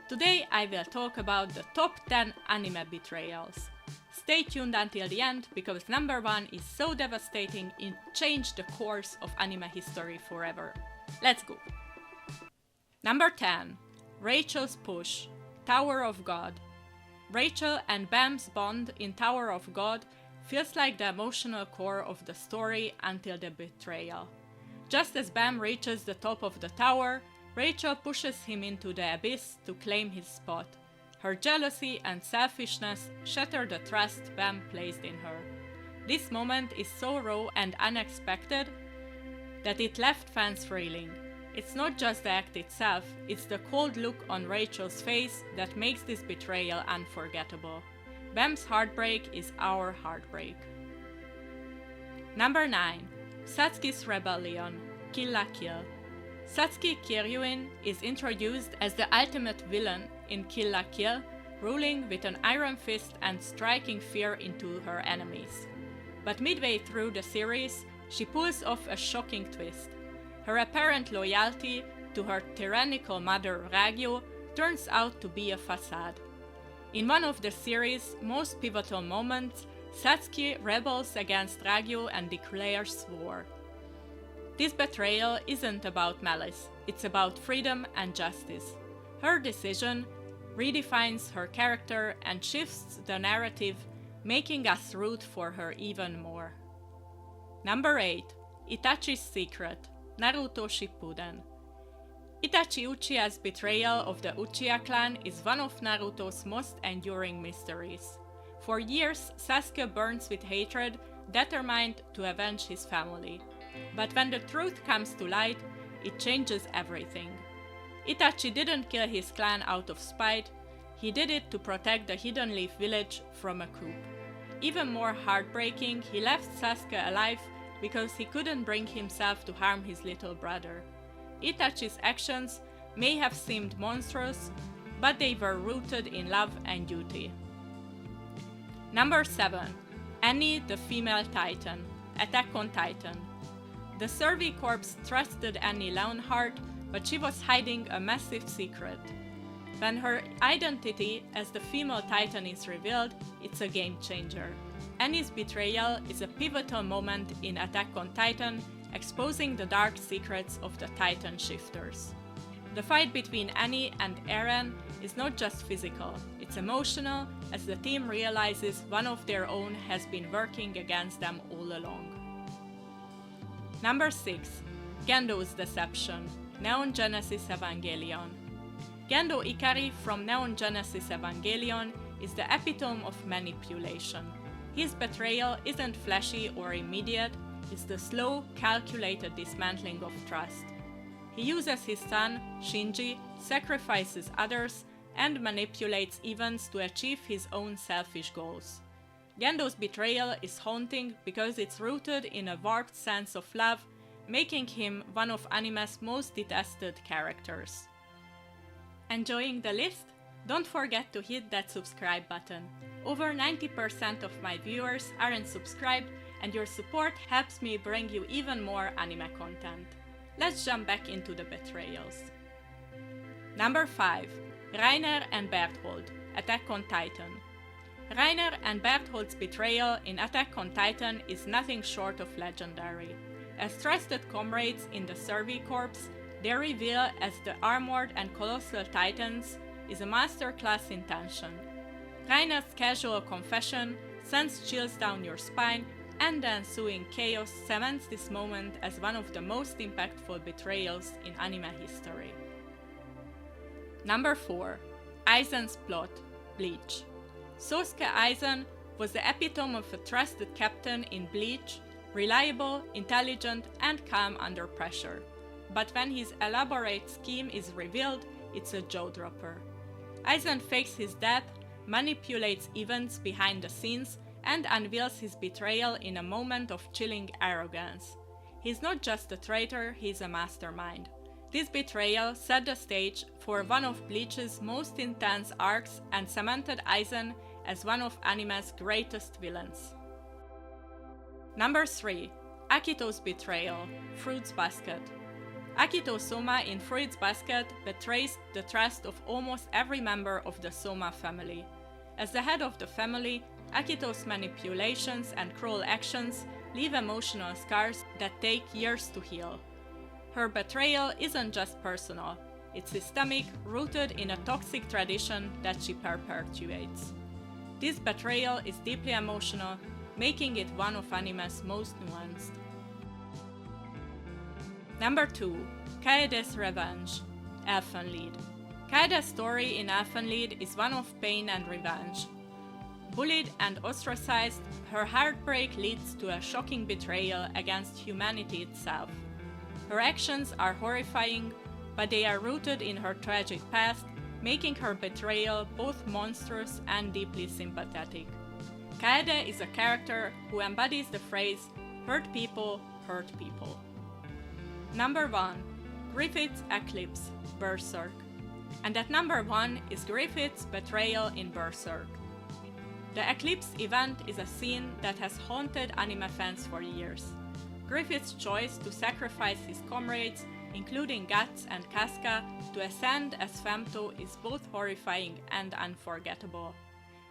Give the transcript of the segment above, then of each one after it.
Today I will talk about the top 10 anime betrayals. Stay tuned until the end because number 1 is so devastating it changed the course of anime history forever. Let's go! Number 10. Rachel's Push, Tower of God. Rachel and Bam's bond in Tower of God feels like the emotional core of the story until the betrayal. Just as Bam reaches the top of the tower, Rachel pushes him into the abyss to claim his spot. Her jealousy and selfishness shatter the trust Bam placed in her. This moment is so raw and unexpected that it left fans reeling. It's not just the act itself, it's the cold look on Rachel's face that makes this betrayal unforgettable. Bam's heartbreak is our heartbreak. Number 9. Satsuki's Rebellion, Kill la Kill. Satsuki Kiryuin is introduced as the ultimate villain in Kill la Kill, ruling with an iron fist and striking fear into her enemies. But midway through the series, she pulls off a shocking twist. Her apparent loyalty to her tyrannical mother Ragyo turns out to be a facade. In one of the series' most pivotal moments, Satsuki rebels against Ragyo and declares war. This betrayal isn't about malice, it's about freedom and justice. Her decision redefines her character and shifts the narrative, making us root for her even more. Number 8. Itachi's Secret, Naruto Shippuden. Itachi Uchiha's betrayal of the Uchiha clan is one of Naruto's most enduring mysteries. For years, Sasuke burns with hatred, determined to avenge his family. But when the truth comes to light, it changes everything. Itachi didn't kill his clan out of spite, he did it to protect the Hidden Leaf village from a coup. Even more heartbreaking, he left Sasuke alive because he couldn't bring himself to harm his little brother. Itachi's actions may have seemed monstrous, but they were rooted in love and duty. Number 7. Annie the Female Titan, Attack on Titan. The Survey Corps trusted Annie Leonhardt, but she was hiding a massive secret. When her identity as the female Titan is revealed, it's a game changer. Annie's betrayal is a pivotal moment in Attack on Titan, exposing the dark secrets of the Titan shifters. The fight between Annie and Eren is not just physical, it's emotional, as the team realizes one of their own has been working against them all along. Number 6. Gendo's Deception, Neon Genesis Evangelion. Gendo Ikari from Neon Genesis Evangelion is the epitome of manipulation. His betrayal isn't flashy or immediate, it's the slow, calculated dismantling of trust. He uses his son, Shinji, sacrifices others, and manipulates events to achieve his own selfish goals. Gendo's betrayal is haunting because it's rooted in a warped sense of love, making him one of anime's most detested characters. Enjoying the list? Don't forget to hit that subscribe button. Over 90% of my viewers aren't subscribed, and your support helps me bring you even more anime content. Let's jump back into the betrayals. Number 5. Reiner and Berthold, Attack on Titan. Reiner and Berthold's betrayal in Attack on Titan is nothing short of legendary. As trusted comrades in the Survey Corps, their reveal as the armored and colossal titans is a masterclass in tension. Reiner's casual confession sends chills down your spine, and the ensuing chaos cements this moment as one of the most impactful betrayals in anime history. Number 4. Aizen's Plot, Bleach. Sosuke Aizen was the epitome of a trusted captain in Bleach, reliable, intelligent, and calm under pressure. But when his elaborate scheme is revealed, it's a jaw-dropper. Aizen fakes his death, manipulates events behind the scenes, and unveils his betrayal in a moment of chilling arrogance. He's not just a traitor, he's a mastermind. This betrayal set the stage for one of Bleach's most intense arcs and cemented Aizen as one of anime's greatest villains. Number 3. Akito's Betrayal, Fruits Basket. Akito Soma in Fruits Basket betrays the trust of almost every member of the Soma family. As the head of the family, Akito's manipulations and cruel actions leave emotional scars that take years to heal. Her betrayal isn't just personal, it's systemic, rooted in a toxic tradition that she perpetuates. This betrayal is deeply emotional, making it one of anime's most nuanced. Number 2. Kaede's Revenge, Elfenlied. Kaede's story in Elfenlied is one of pain and revenge. Bullied and ostracized, her heartbreak leads to a shocking betrayal against humanity itself. Her actions are horrifying, but they are rooted in her tragic past, making her betrayal both monstrous and deeply sympathetic. Kaede is a character who embodies the phrase, "Hurt people, hurt people." Number 1. Griffith's Eclipse, Berserk. And at number 1 is Griffith's betrayal in Berserk. The Eclipse event is a scene that has haunted anime fans for years. Griffith's choice to sacrifice his comrades, including Guts and Casca, to ascend as Femto is both horrifying and unforgettable.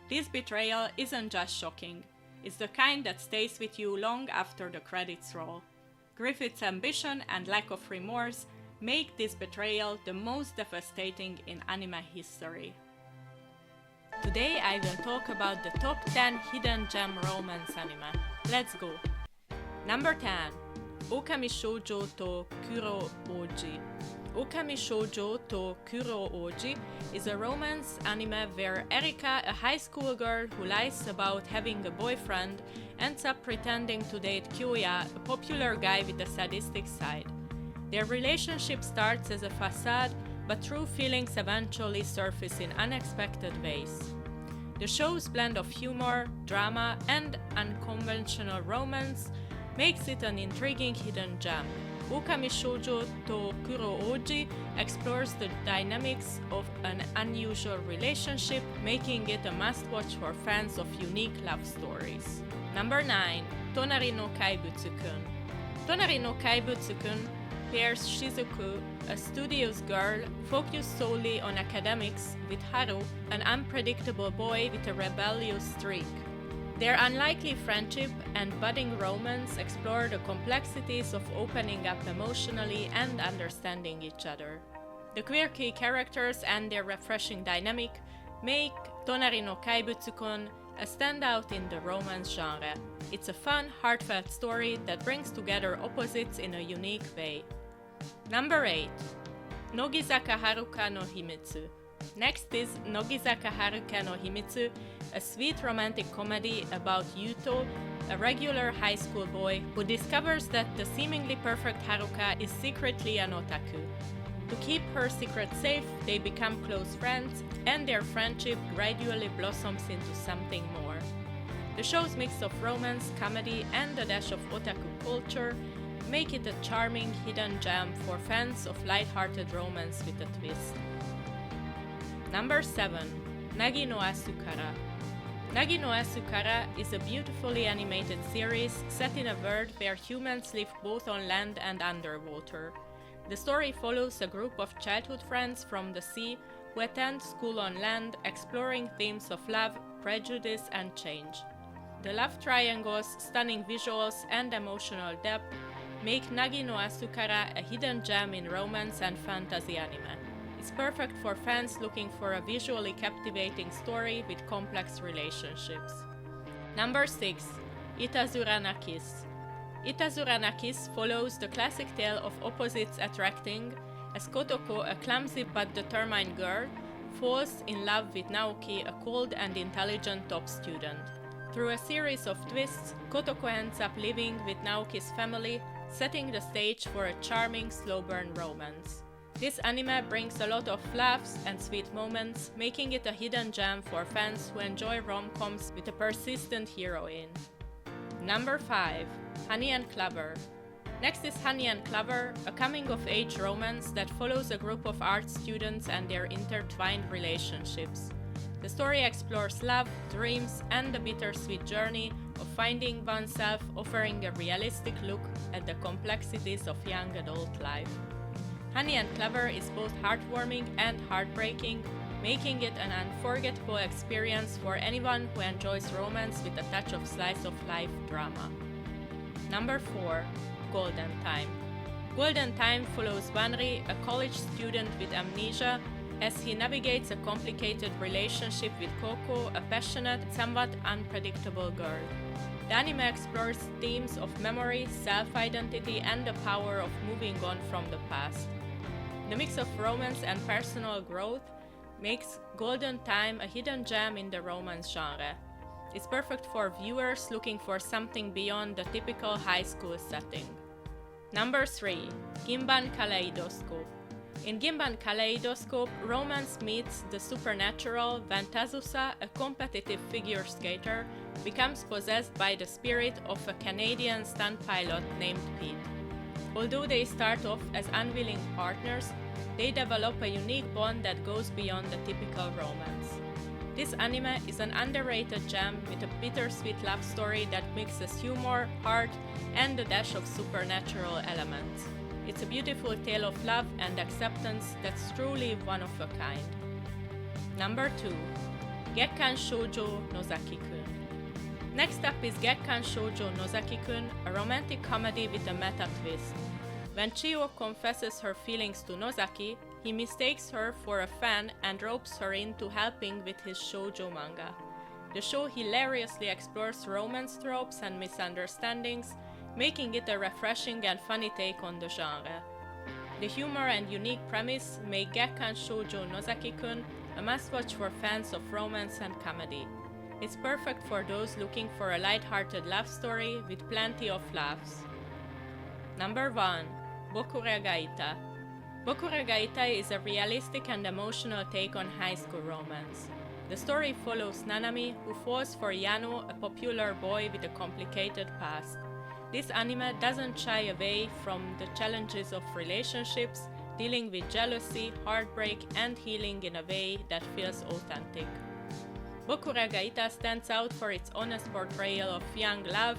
This betrayal isn't just shocking, it's the kind that stays with you long after the credits roll. Griffith's ambition and lack of remorse make this betrayal the most devastating in anime history. Today I will talk about the top 10 hidden gem romance anime. Let's go! Number 10. Okami Shoujo to Kuro Oji. Okami Shoujo to Kuro Oji is a romance anime where Erika, a high school girl who lies about having a boyfriend, ends up pretending to date Kyoya, a popular guy with a sadistic side. Their relationship starts as a facade, but true feelings eventually surface in unexpected ways. The show's blend of humor, drama, and unconventional romance makes it an intriguing hidden gem. Okami Shoujo to Kuro Oji explores the dynamics of an unusual relationship, making it a must-watch for fans of unique love stories. Number 9. Tonari no Kaibutsu-kun. Tonari no Kaibutsu-kun pairs Shizuku, a studious girl focused solely on academics, with Haru, an unpredictable boy with a rebellious streak. Their unlikely friendship and budding romance explore the complexities of opening up emotionally and understanding each other. The quirky characters and their refreshing dynamic make Tonari no Kaibutsu-kun a standout in the romance genre. It's a fun, heartfelt story that brings together opposites in a unique way. Number 8. Nogizaka Haruka no Himitsu. Next is Nogizaka Haruka no Himitsu, a sweet romantic comedy about Yuto, a regular high school boy who discovers that the seemingly perfect Haruka is secretly an otaku. To keep her secret safe, they become close friends, and their friendship gradually blossoms into something more. The show's mix of romance, comedy, and a dash of otaku culture make it a charming hidden gem for fans of light-hearted romance with a twist. Number 7. Nagi no Asukara. Nagi no Asukara is a beautifully animated series set in a world where humans live both on land and underwater. The story follows a group of childhood friends from the sea who attend school on land, exploring themes of love, prejudice, and change. The love triangles, stunning visuals, and emotional depth make Nagi no Asukara a hidden gem in romance and fantasy anime. It's perfect for fans looking for a visually captivating story with complex relationships. Number 6. Itazura na Kiss. Itazura na Kiss follows the classic tale of opposites attracting, as Kotoko, a clumsy but determined girl, falls in love with Naoki, a cold and intelligent top student. Through a series of twists, Kotoko ends up living with Naoki's family, setting the stage for a charming slow-burn romance. This anime brings a lot of laughs and sweet moments, making it a hidden gem for fans who enjoy rom-coms with a persistent heroine. Number 5. Honey and Clover. Next is Honey and Clover, a coming-of-age romance that follows a group of art students and their intertwined relationships. The story explores love, dreams, and the bittersweet journey of finding oneself, offering a realistic look at the complexities of young adult life. Funny and clever is both heartwarming and heartbreaking, making it an unforgettable experience for anyone who enjoys romance with a touch of slice of life drama. Number 4. Golden Time. Golden Time follows Wanri, a college student with amnesia, as he navigates a complicated relationship with Coco, a passionate, somewhat unpredictable girl. The anime explores themes of memory, self-identity, and the power of moving on from the past. The mix of romance and personal growth makes Golden Time a hidden gem in the romance genre. It's perfect for viewers looking for something beyond the typical high school setting. Number 3. Ginban Kaleidoscope. In Ginban Kaleidoscope, romance meets the supernatural when Tazusa, a competitive figure skater, becomes possessed by the spirit of a Canadian stunt pilot named Pete. Although they start off as unwilling partners, they develop a unique bond that goes beyond the typical romance. This anime is an underrated gem with a bittersweet love story that mixes humor, heart, and a dash of supernatural elements. It's a beautiful tale of love and acceptance that's truly one of a kind. Number 2. Gekkan Shoujo Nozaki-kun. Next up is Gekkan Shoujo Nozaki-kun, a romantic comedy with a meta twist. When Chio confesses her feelings to Nozaki, he mistakes her for a fan and ropes her into helping with his shoujo manga. The show hilariously explores romance tropes and misunderstandings, making it a refreshing and funny take on the genre. The humor and unique premise make Gekkan Shoujo Nozaki-kun a must-watch for fans of romance and comedy. It's perfect for those looking for a light-hearted love story with plenty of laughs. Number 1. Bokure Gaita. Bokure Gaita is a realistic and emotional take on high school romance. The story follows Nanami, who falls for Yano, a popular boy with a complicated past. This anime doesn't shy away from the challenges of relationships, dealing with jealousy, heartbreak, and healing in a way that feels authentic. Bokure Gaita stands out for its honest portrayal of young love,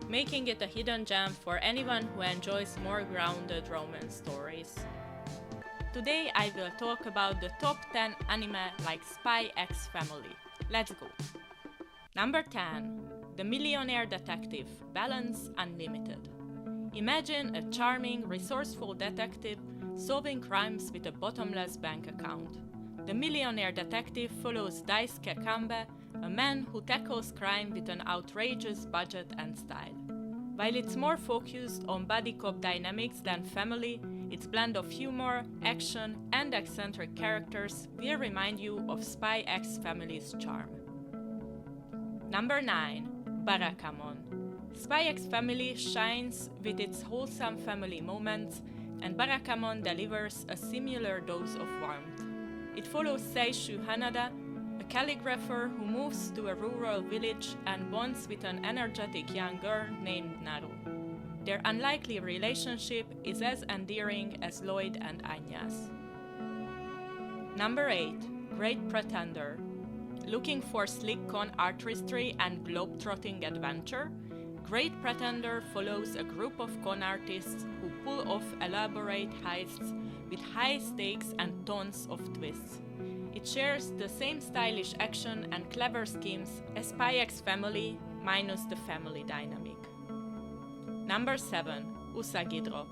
making it a hidden gem for anyone who enjoys more grounded romance stories. Today I will talk about the top 10 anime like Spy X Family. Let's go! Number 10. The Millionaire Detective, Balance Unlimited. Imagine a charming, resourceful detective solving crimes with a bottomless bank account. The Millionaire Detective follows Daisuke Kanbe, a man who tackles crime with an outrageous budget and style. While it's more focused on buddy cop dynamics than family, its blend of humor, action, and eccentric characters will remind you of Spy X Family's charm. Number 9. Barakamon. Spy X Family shines with its wholesome family moments, and Barakamon delivers a similar dose of warmth. It follows Seishu Hanada, a calligrapher who moves to a rural village and bonds with an energetic young girl named Naru. Their unlikely relationship is as endearing as Lloyd and Anya's. Number 8. Great Pretender. Looking for slick con artistry and globe-trotting adventure? Great Pretender follows a group of con artists who pull off elaborate heists with high stakes and tons of twists. It shares the same stylish action and clever schemes as Spy X Family, minus the family dynamic. Number 7. Usagi Drop.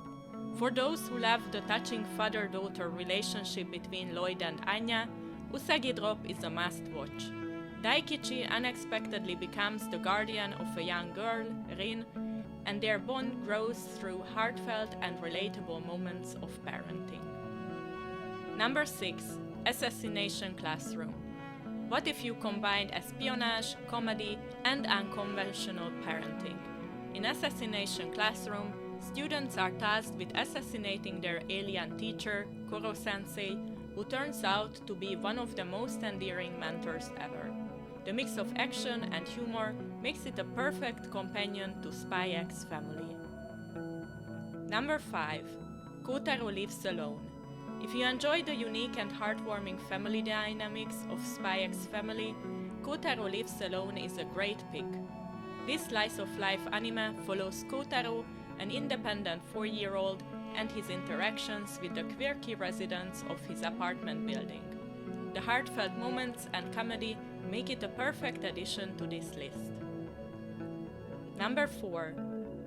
For those who love the touching father-daughter relationship between Lloyd and Anya, Usagi Drop is a must-watch. Daikichi unexpectedly becomes the guardian of a young girl, Rin, and their bond grows through heartfelt and relatable moments of parenting. Number 6. Assassination Classroom. What if you combined espionage, comedy, and unconventional parenting? In Assassination Classroom, students are tasked with assassinating their alien teacher, Koro-sensei, who turns out to be one of the most endearing mentors ever. The mix of action and humor makes it a perfect companion to Spy X Family. Number 5. Kotaro Lives Alone. If you enjoy the unique and heartwarming family dynamics of Spy X Family, Kotaro Lives Alone is a great pick. This slice-of-life anime follows Kotaro, an independent 4-year-old, and his interactions with the quirky residents of his apartment building. The heartfelt moments and comedy make it a perfect addition to this list. Number 4.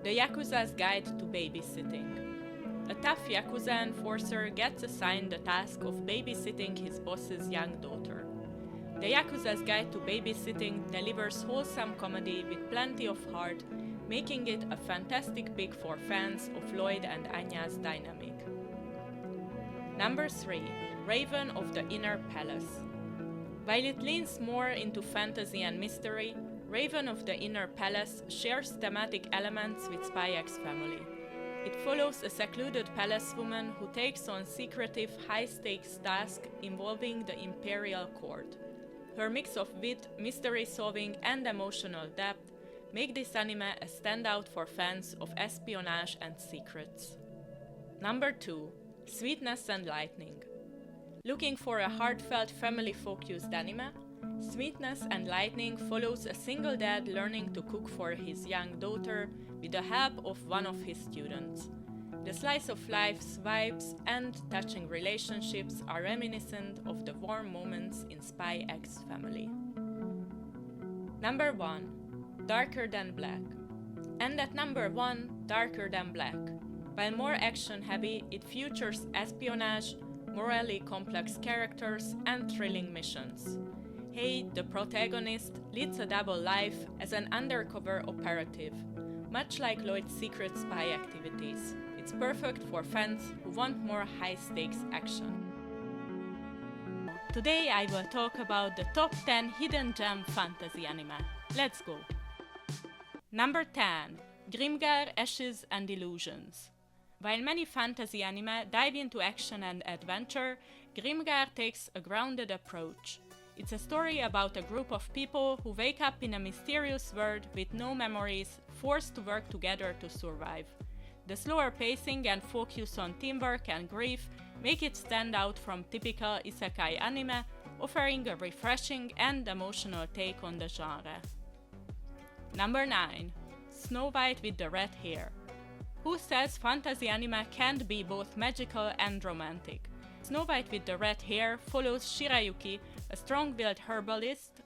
The Yakuza's Guide to Babysitting. A tough Yakuza enforcer gets assigned the task of babysitting his boss's young daughter. The Yakuza's Guide to Babysitting delivers wholesome comedy with plenty of heart, making it a fantastic pick for fans of Lloyd and Anya's dynamic. Number 3. Raven of the Inner Palace. While it leans more into fantasy and mystery, Raven of the Inner Palace shares thematic elements with Spy X Family. It follows a secluded palace woman who takes on secretive, high-stakes tasks involving the imperial court. Her mix of wit, mystery-solving, and emotional depth make this anime a standout for fans of espionage and secrets. Number 2. Sweetness and Lightning. Looking for a heartfelt, family-focused anime? Sweetness and Lightning follows a single dad learning to cook for his young daughter with the help of one of his students. The slice of life's vibes and touching relationships are reminiscent of the warm moments in Spy X Family. Number 1. Darker Than Black. And at number 1, Darker Than Black. While more action-heavy, it features espionage, morally complex characters, and thrilling missions. Hei, the protagonist, leads a double life as an undercover operative, much like Lloyd's secret spy activities. It's perfect for fans who want more high-stakes action. Today I will talk about the top 10 hidden gem fantasy anime. Let's go! Number 10. Grimgar, Ashes and Illusions. While many fantasy anime dive into action and adventure, Grimgar takes a grounded approach. It's a story about a group of people who wake up in a mysterious world with no memories, forced to work together to survive. The slower pacing and focus on teamwork and grief make it stand out from typical isekai anime, offering a refreshing and emotional take on the genre. Number 9. Snow White with the Red Hair. Who says fantasy anime can't be both magical and romantic? Snow White with the Red Hair follows Shirayuki, a strong-willed herbalist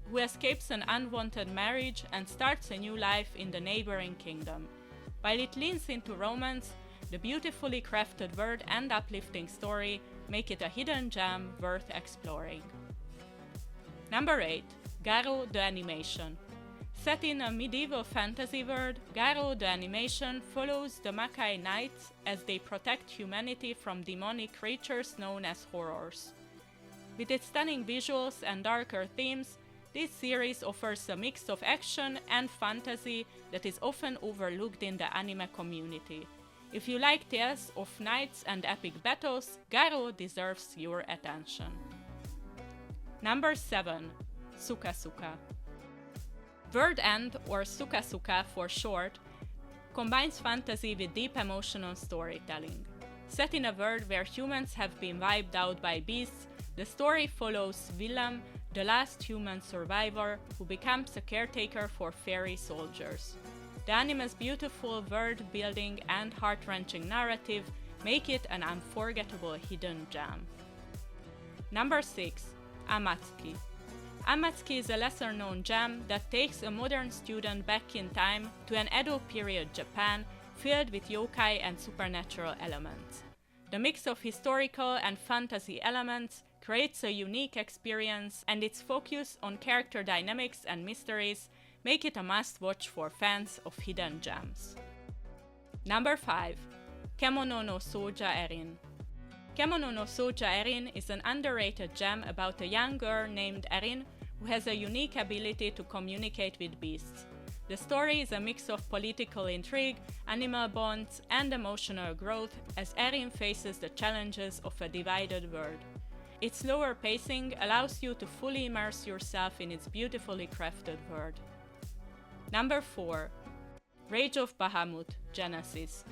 who escapes an unwanted marriage and starts a new life in the neighboring kingdom. While it leans into romance, the beautifully crafted world and uplifting story make it a hidden gem worth exploring. Number 8. Garo the Animation. Set in a medieval fantasy world, Garo the Animation follows the Makai Knights as they protect humanity from demonic creatures known as horrors. With its stunning visuals and darker themes, this series offers a mix of action and fantasy that is often overlooked in the anime community. If you like tales of knights and epic battles, Garo deserves your attention. Number 7. Suka Suka. World End, or Suka Suka for short, combines fantasy with deep emotional storytelling. Set in a world where humans have been wiped out by beasts, the story follows Willem, the last human survivor, who becomes a caretaker for fairy soldiers. The anime's beautiful world building and heart-wrenching narrative make it an unforgettable hidden gem. Number 6. Amatsuki. Amatsuki is a lesser-known gem that takes a modern student back in time to an Edo period Japan filled with yokai and supernatural elements. The mix of historical and fantasy elements creates a unique experience, and its focus on character dynamics and mysteries make it a must-watch for fans of hidden gems. Number 5. Kemono no Soja Erin. Kemono no Soja Erin is an underrated gem about a young girl named Erin who has a unique ability to communicate with beasts. The story is a mix of political intrigue, animal bonds, and emotional growth as Erin faces the challenges of a divided world. Its slower pacing allows you to fully immerse yourself in its beautifully crafted world. Number 4. Rage of Bahamut, Genesis.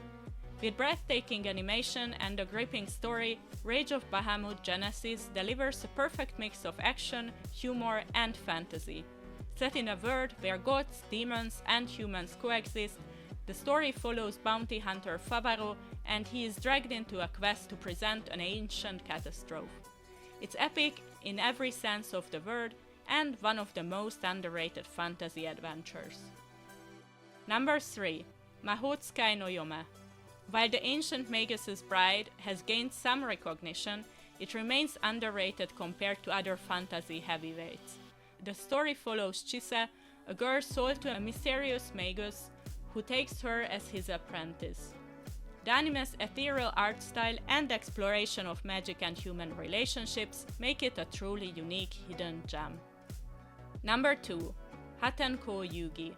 With breathtaking animation and a gripping story, Rage of Bahamut Genesis delivers a perfect mix of action, humor, and fantasy. Set in a world where gods, demons, and humans coexist, the story follows bounty hunter Favaro and he is dragged into a quest to present an ancient catastrophe. It's epic in every sense of the word and one of the most underrated fantasy adventures. Number 3. Mahotsukai no Yome. While the ancient Magus's Bride has gained some recognition, it remains underrated compared to other fantasy heavyweights. The story follows Chise, a girl sold to a mysterious Magus who takes her as his apprentice. The anime's ethereal art style and exploration of magic and human relationships make it a truly unique hidden gem. Number 2. Hatenko Yugi.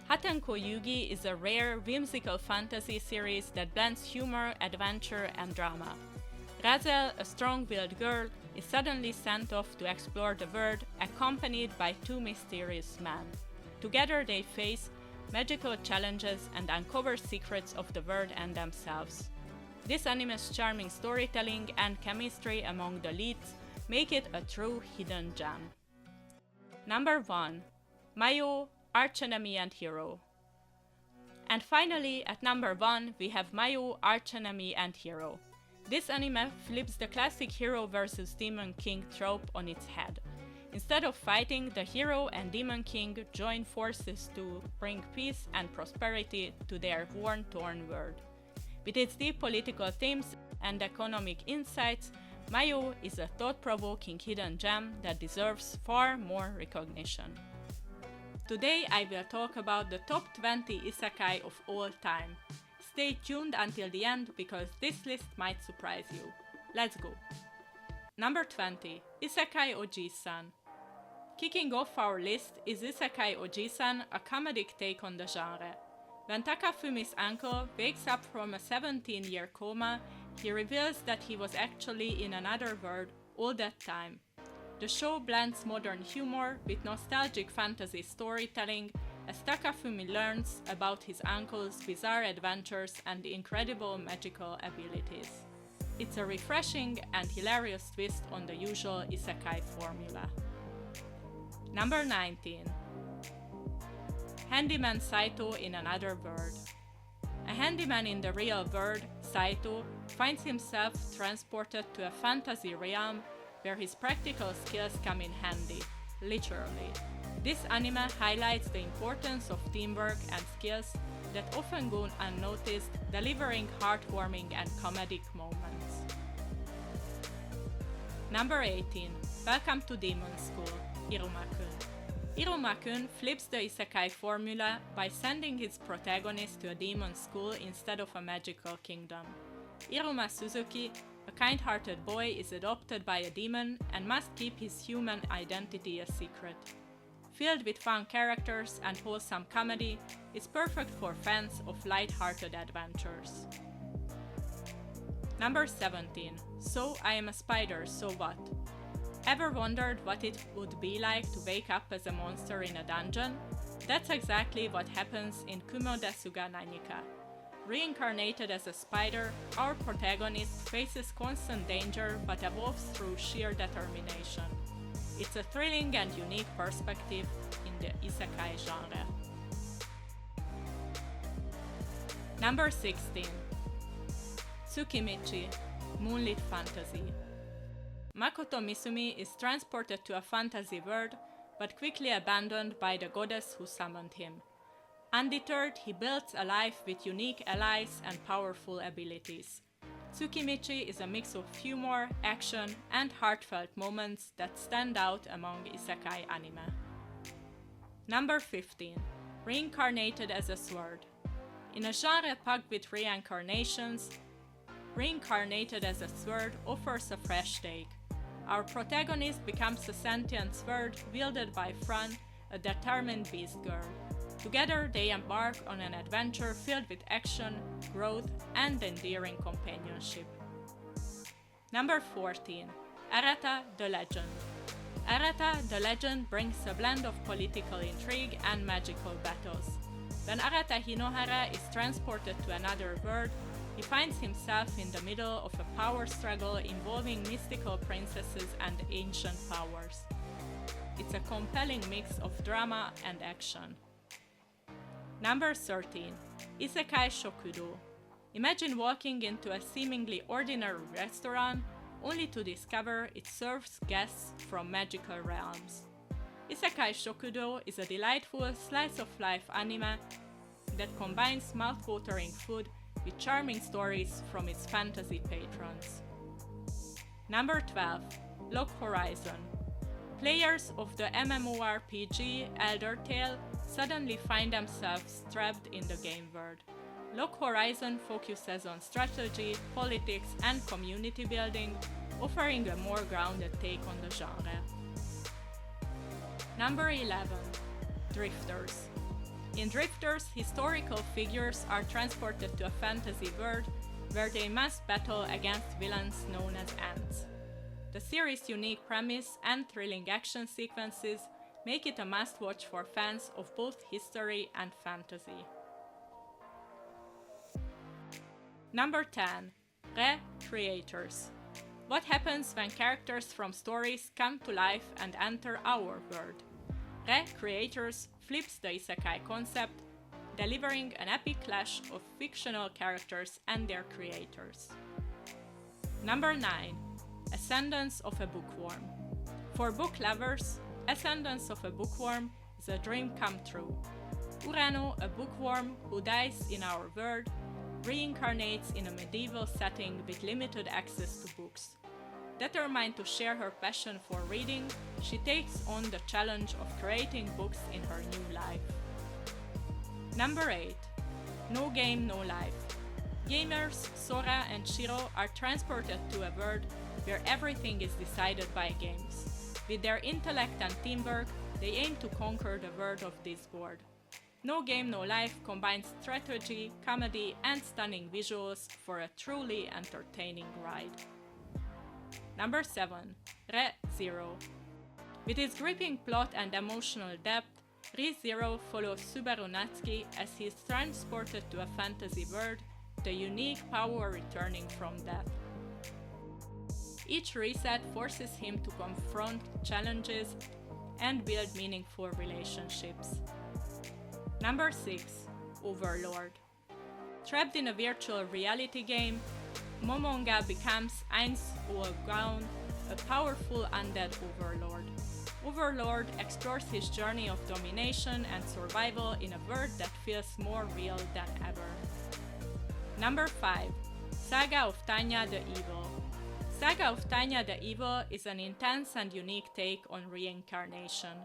Hatenko Yugi is a rare, whimsical fantasy series that blends humor, adventure, and drama. Razel, a strong-willed girl, is suddenly sent off to explore the world, accompanied by two mysterious men. Together they face magical challenges and uncover secrets of the world and themselves. This anime's charming storytelling and chemistry among the leads make it a true hidden gem. Number 1. Mayo, Archenemy and Hero. And finally, at number 1, we have Mayo, Archenemy and Hero. This anime flips the classic hero versus demon king trope on its head. Instead of fighting, the hero and demon king join forces to bring peace and prosperity to their war-torn world. With its deep political themes and economic insights, Mayo is a thought-provoking hidden gem that deserves far more recognition. Today I will talk about the top 20 isekai of all time. Stay tuned until the end because this list might surprise you. Let's go! Number 20. Isekai Oji-san. Kicking off our list is Isekai Oji-san, a comedic take on the genre. When Takafumi's uncle wakes up from a 17-year coma, he reveals that he was actually in another world all that time. The show blends modern humor with nostalgic fantasy storytelling as Takafumi learns about his uncle's bizarre adventures and incredible magical abilities. It's a refreshing and hilarious twist on the usual isekai formula. Number 19. Handyman Saito in Another World. A handyman in the real world, Saito, finds himself transported to a fantasy realm where his practical skills come in handy, literally. This anime highlights the importance of teamwork and skills that often go unnoticed, delivering heartwarming and comedic moments. Number 18. Welcome to Demon School, Iruma-kun. Iruma-kun flips the isekai formula by sending his protagonist to a demon school instead of a magical kingdom. Iruma Suzuki, a kind-hearted boy, is adopted by a demon and must keep his human identity a secret. Filled with fun characters and wholesome comedy, it's perfect for fans of light-hearted adventures. Number 17. So I am a spider, so what? Ever wondered what it would be like to wake up as a monster in a dungeon? That's exactly what happens in Kumo Desuga Nanika. Reincarnated as a spider, our protagonist faces constant danger but evolves through sheer determination. It's a thrilling and unique perspective in the isekai genre. Number 16. Tsukimichi, Moonlit Fantasy. Makoto Misumi is transported to a fantasy world, but quickly abandoned by the goddess who summoned him. Undeterred, he builds a life with unique allies and powerful abilities. Tsukimichi is a mix of humor, action, and heartfelt moments that stand out among isekai anime. Number 15. Reincarnated as a Sword. In a genre packed with reincarnations, Reincarnated as a Sword offers a fresh take. Our protagonist becomes a sentient sword wielded by Fran, a determined beast girl. Together they embark on an adventure filled with action, growth, and endearing companionship. Number 14. Arata the Legend. Arata the Legend brings a blend of political intrigue and magical battles. When Arata Hinohara is transported to another world, he finds himself in the middle of a power struggle involving mystical princesses and ancient powers. It's a compelling mix of drama and action. Number 13. Isekai Shokudo. Imagine walking into a seemingly ordinary restaurant only to discover it serves guests from magical realms. Isekai Shokudo is a delightful slice-of-life anime that combines mouth-watering food with charming stories from its fantasy patrons. Number 12. Log Horizon. Players of the MMORPG Elder Tale suddenly find themselves trapped in the game world. Log Horizon focuses on strategy, politics, and community building, offering a more grounded take on the genre. Number 11. Drifters. In Drifters, historical figures are transported to a fantasy world where they must battle against villains known as ants. The series' unique premise and thrilling action sequences make it a must-watch for fans of both history and fantasy. Number 10. Re-creators. What happens when characters from stories come to life and enter our world? Re-creators flips the isekai concept, delivering an epic clash of fictional characters and their creators. Number 9. Ascendance of a Bookworm. For book lovers, Ascendance of a Bookworm is a dream come true. Urano, a bookworm who dies in our world, reincarnates in a medieval setting with limited access to books. Determined to share her passion for reading, she takes on the challenge of creating books in her new life. Number 8. No Game, No Life. Gamers Sora and Shiro are transported to a world where everything is decided by games. With their intellect and teamwork, they aim to conquer the world of this board. No Game, No Life combines strategy, comedy, and stunning visuals for a truly entertaining ride. Number 7. Re-Zero. With its gripping plot and emotional depth, Re-Zero follows Subaru Natsuki as he is transported to a fantasy world, the unique power returning from death. Each reset forces him to confront challenges and build meaningful relationships. Number 6. Overlord. Trapped in a virtual reality game, Momonga becomes Gaun, a powerful undead overlord. Overlord explores his journey of domination and survival in a world that feels more real than ever. Number 5. Saga of Tanya the Evil. Saga of Tanya the Evil is an intense and unique take on reincarnation.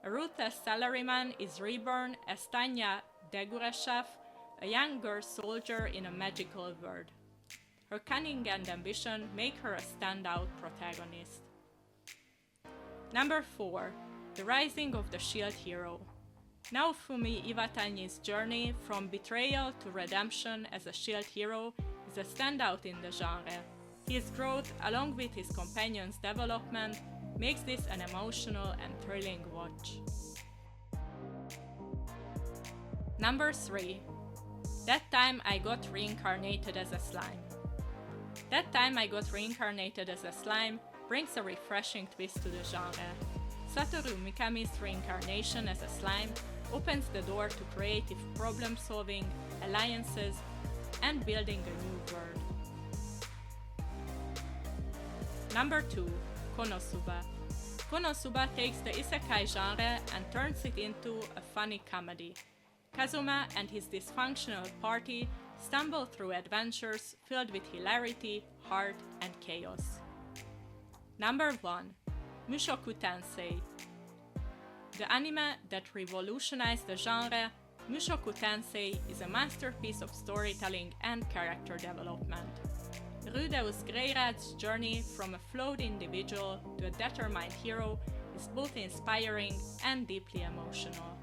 A ruthless salaryman is reborn as Tanya Degureshev, a young girl soldier in a magical world. Her cunning and ambition make her a standout protagonist. Number 4. The Rising of the Shield Hero. Naofumi Iwatanyi's journey from betrayal to redemption as a shield hero is a standout in the genre. His growth, along with his companion's development, makes this an emotional and thrilling watch. Number 3. That Time I Got Reincarnated as a Slime. That Time I Got Reincarnated as a Slime brings a refreshing twist to the genre. Satoru Mikami's reincarnation as a slime opens the door to creative problem-solving, alliances, and building a new world. Number 2. Konosuba. Konosuba takes the isekai genre and turns it into a funny comedy. Kazuma and his dysfunctional party stumble through adventures filled with hilarity, heart, and chaos. Number 1. Mushoku Tensei. The anime that revolutionized the genre, Mushoku Tensei is a masterpiece of storytelling and character development. Rudeus Greirad's journey from a flawed individual to a determined hero is both inspiring and deeply emotional.